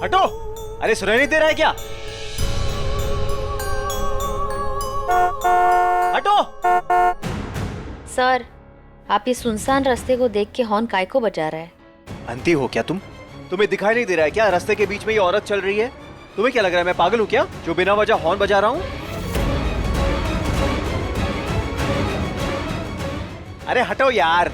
हटो। अरे सुनाई नहीं दे रहा है क्या? हटो। सर, आप ये सुनसान रास्ते को देख के हॉर्न काय को बजा रहा है? अंधी हो क्या तुम? तुम्हें दिखाई नहीं दे रहा है क्या रास्ते के बीच में ये औरत चल रही है? तुम्हें क्या लग रहा है मैं पागल हूँ क्या जो बिना वजह हॉर्न बजा रहा हूँ? अरे हटो यार।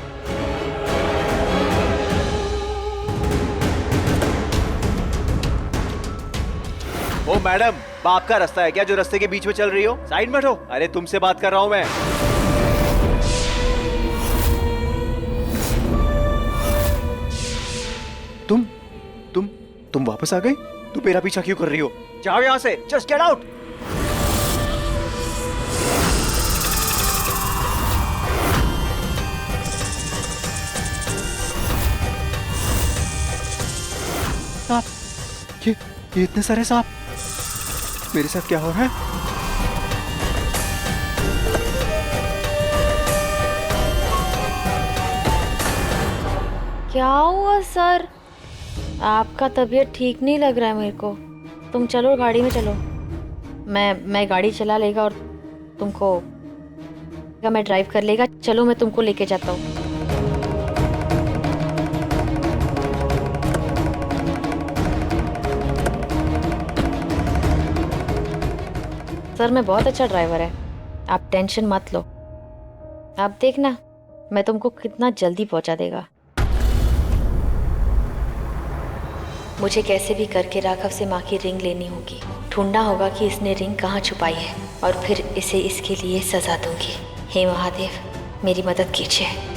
ओ मैडम, बाप का रास्ता है क्या जो रास्ते के बीच में चल रही हो? साइड में हटो। अरे तुमसे बात कर रहा हूं मैं। तुम वापस आ गए? तुम मेरा पीछा क्यों कर रही हो? जाओ यहां से, जस्ट गेट आउट। सांप, ये इतने सारे सांप, मेरे साथ क्या हो रहा है? क्या हुआ सर? आपका तबीयत ठीक नहीं लग रहा है मेरे को। तुम चलो गाड़ी में चलो। मैं गाड़ी चला लेगा और तुमको मैं ड्राइव कर लेगा। चलो मैं तुमको लेके जाता हूँ। सर मैं बहुत अच्छा ड्राइवर है, आप टेंशन मत लो। आप देखना मैं तुमको कितना जल्दी पहुंचा देगा। मुझे कैसे भी करके राघव से माँ की रिंग लेनी होगी। ढूंढना होगा कि इसने रिंग कहाँ छुपाई है और फिर इसे इसके लिए सजा दूंगी। हे महादेव, मेरी मदद कीजिए।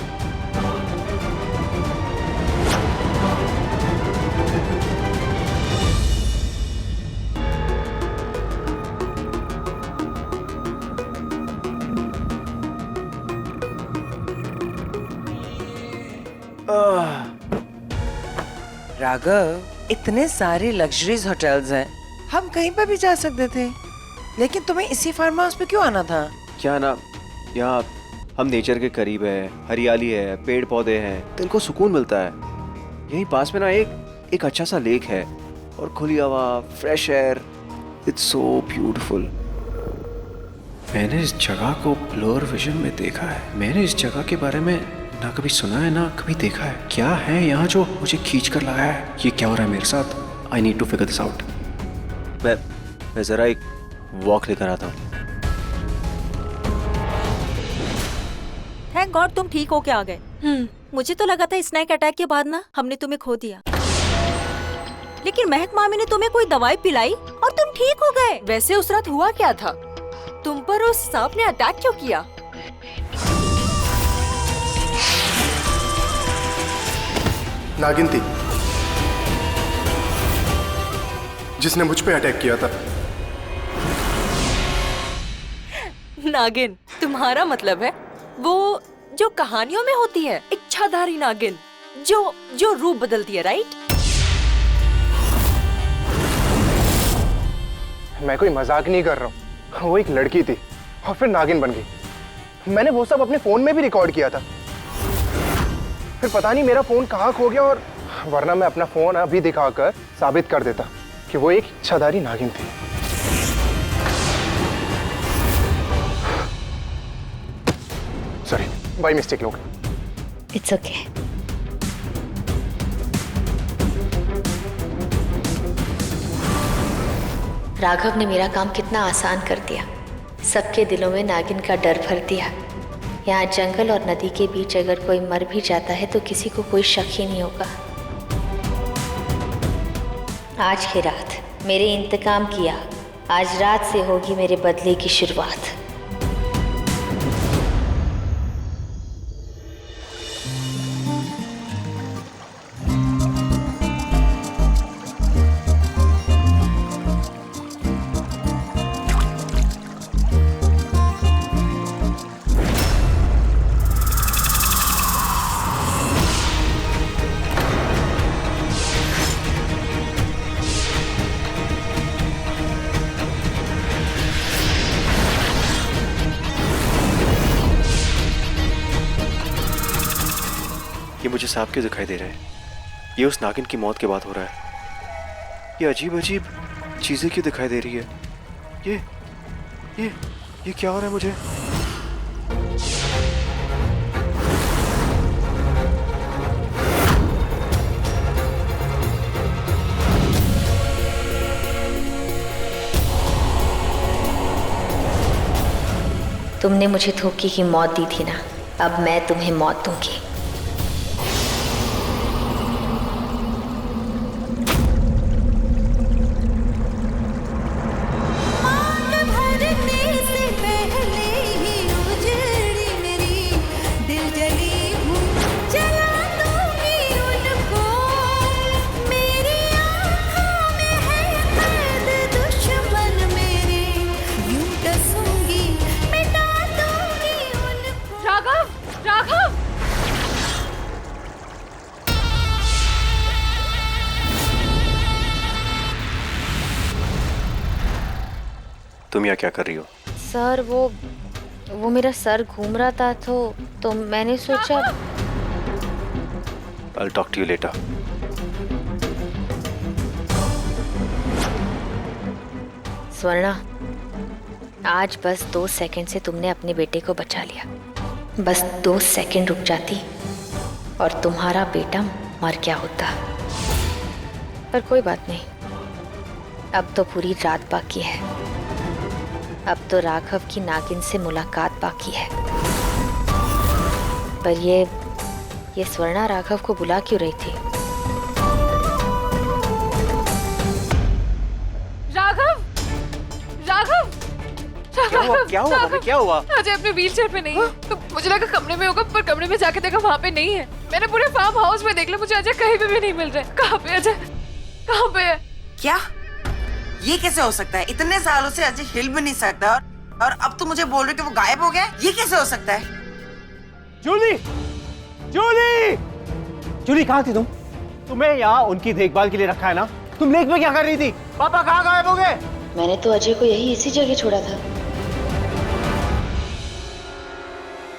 राघव, इतने सारे लग्जरीज होटल्स हैं, हम कहीं पर भी जा सकते थे, लेकिन तुम्हें इसी फार्म हाउस पे क्यों आना था? क्या ना, यहाँ हम नेचर के करीब है, हरियाली है, पेड़ पौधे हैं, दिल को सुकून मिलता है। यहीं पास में ना एक अच्छा सा लेक है और खुली हवा, fresh air, it's so beautiful. मैंने इस जगह को ब्लर विजन में देखा है। मैंने इस जगह के बारे में ना कभी सुना है ना कभी देखा है। क्या है यहाँ जो मुझे खींच कर लाया है? ये क्या हो रहा है मेरे साथ? I need to figure this out. मैं जरा एक वॉक लेकर आता हूँ। थैंक गॉड तुम ठीक होके आ गए। मुझे तो लगा था स्नैक अटैक के बाद ना हमने तुम्हें खो दिया, लेकिन महक मामी ने तुम्हें कोई दवाई पिलाई और तुम ठीक हो गए। वैसे उस रात हुआ क्या था? तुम पर उस सांप ने अटैक क्यों किया? नागिन थी जिसने मुझ पे अटैक किया था। नागिन, तुम्हारा मतलब है वो जो कहानियों में होती है, इच्छाधारी नागिन जो रूप बदलती है, राइट? मैं कोई मजाक नहीं कर रहा हूँ। वो एक लड़की थी और फिर नागिन बन गई। मैंने वो सब अपने फोन में भी रिकॉर्ड किया था। फिर पता नहीं मेरा फोन कहाँ खो गया, और वरना मैं अपना फोन अभी दिखाकर साबित कर देता कि वो एक इच्छाधारी नागिन थी। सॉरी, बाय मिस्टेक लोग। It's okay. राघव ने मेरा काम कितना आसान कर दिया। सबके दिलों में नागिन का डर भर दिया। यहाँ जंगल और नदी के बीच अगर कोई मर भी जाता है तो किसी को कोई शक ही नहीं होगा। आज की रात मेरे इंतकाम किया, आज रात से होगी मेरे बदले की शुरुआत। ये मुझे सांप क्यों दिखाई दे रहे हैं? ये उस नागिन की मौत के बाद हो रहा है। ये अजीब अजीब चीजें क्यों दिखाई दे रही है? ये ये ये क्या हो रहा है मुझे? तुमने मुझे धोखे की मौत दी थी ना, अब मैं तुम्हें मौत दूंगी। तुम यहाँ क्या कर रही हो? सर वो मेरा सर घूम रहा था तो मैंने सोचा। I'll talk to you later. Swarna, आज बस 2 सेकंड से तुमने अपने बेटे को बचा लिया। बस 2 सेकंड रुक जाती और तुम्हारा बेटा मर गया होता। पर कोई बात नहीं, अब तो पूरी रात बाकी है। अब तो राघव की नागिन से मुलाकात बाकी है। पर ये स्वर्णा राघव को बुला क्यों रही थी? राघव, राघव, क्या हुआ? मम्मी, क्या हुआ? अजय अपने व्हीलचेयर पे नहीं है। तो मुझे लगा कमरे में होगा, पर कमरे में जाके देखा वहाँ पे नहीं है। मैंने पूरे फार्म हाउस में देख लिया, मुझे अजय कहीं पे भी नहीं मिल रहा है। कहाँ पे अजय? कहाँ पे है? क्या ये कैसे हो सकता है? इतने सालों से अजय हिल भी नहीं सकता और अब तो मुझे बोल रहे कि वो गायब हो गया। ये कैसे हो सकता है? जूली, जूली, जूली कहाँ थी तुम? तुम्हें यहाँ उनकी देखभाल के लिए रखा है ना? तुम लेक में क्या कर रही थी? पापा कहाँ गायब हो गए? मैंने तो अजय को यही इसी जगह छोड़ा था।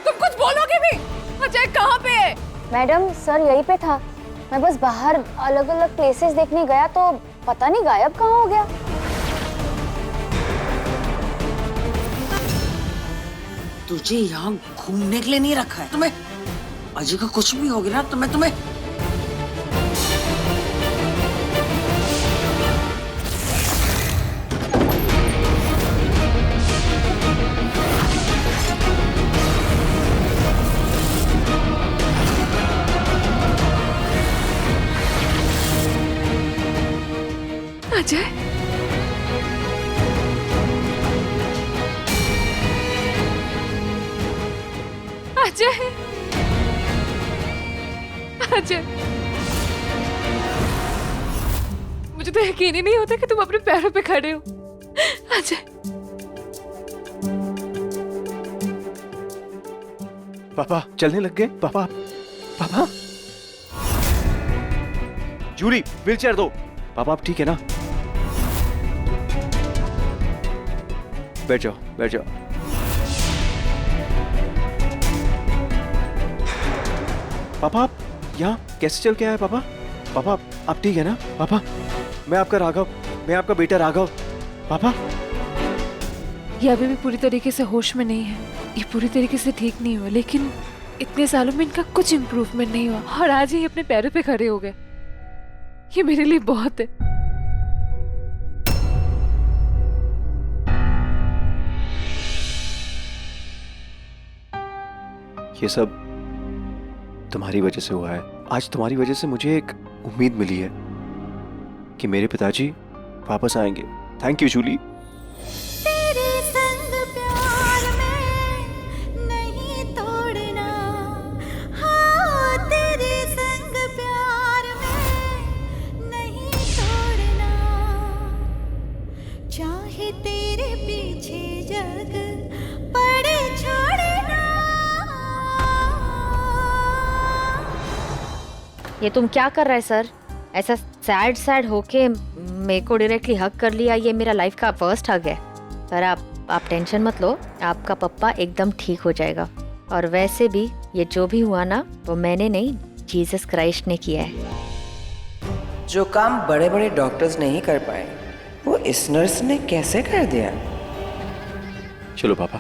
तुम कुछ बोलोगे भी? अजय कहाँ पे है? मैडम, सर यहीं पे था। मैं बस बाहर अलग अलग प्लेसेस देखने गया तो पता नहीं गायब कहाँ हो गया। तुझे यहाँ घूमने के लिए नहीं रखा है। तुम्हें अजय का कुछ भी हो गया ना तो मैं तुम्हें अजय, अजय, अजय, मुझे तो यकीन ही नहीं होता कि तुम अपने पैरों पे खड़े हो। अजय, पापा चलने लग गए? पापा, पापा, जूली व्हीलचेयर दो। पापा आप ठीक है ना? बैठ जाओ, बैठ जाओ। पापा आप यहाँ कैसे चल के आए? पापा, पापा आप ठीक है ना? पापा, मैं आपका राघव, मैं आपका बेटा राघव। पापा, ये अभी भी पूरी तरीके से होश में नहीं है। ये पूरी तरीके से ठीक नहीं हुआ, लेकिन इतने सालों में इनका कुछ इम्प्रूवमेंट नहीं हुआ और आज ही अपने पैरों पे खड़े हो गए। ये मेरे लिए बहुत है। ये सब तुम्हारी वजह से हुआ है। आज तुम्हारी वजह से मुझे एक उम्मीद मिली है कि मेरे पिताजी वापस आएंगे। Thank you Julie. तेरे संग प्यार में नहीं तोड़ना, हाँ तेरे संग प्यार में नहीं तोड़ना, चाहे तेरे पीछे जग पड़े छोड़ना। ये तुम क्या कर रहा है सर? ऐसा सैड सैड होके मेरे को डायरेक्टली हक कर लिया। ये मेरा लाइफ का फर्स्ट हक है। पर आप टेंशन मत लो, आपका पप्पा एकदम ठीक हो जाएगा। और वैसे भी ये जो भी हुआ ना, वो मैंने नहीं, जीसस क्राइस्ट ने किया है। जो काम बड़े बड़े डॉक्टर्स नहीं कर पाए वो इस नर्स ने कैसे कर दिया? चलो पापा।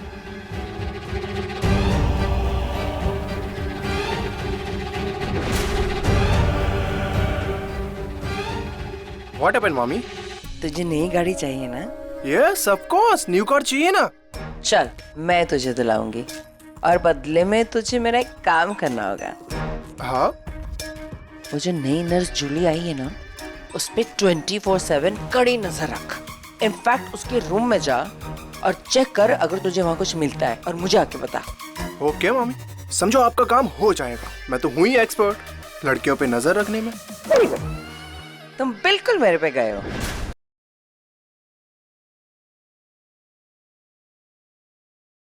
What happened, mommy? तुझे नई गाड़ी चाहिए ना? Yes, of course. New car चाहिए ना? चल मैं तुझे दिलाऊंगी और बदले में तुझे मेरा एक काम करना होगा। हाँ? वो जो नई नर्स जूली आई है ना, उस पे 24/7 कड़ी नजर रख। इनफैक्ट उसके रूम में जा और चेक कर अगर तुझे वहाँ कुछ मिलता है और मुझे आके बता। ओके मम्मी, समझो आपका काम हो जाएगा। मैं तो हूँ ही एक्सपर्ट लड़कियों पे नजर रखने में। तुम बिल्कुल मेरे पे गए हो।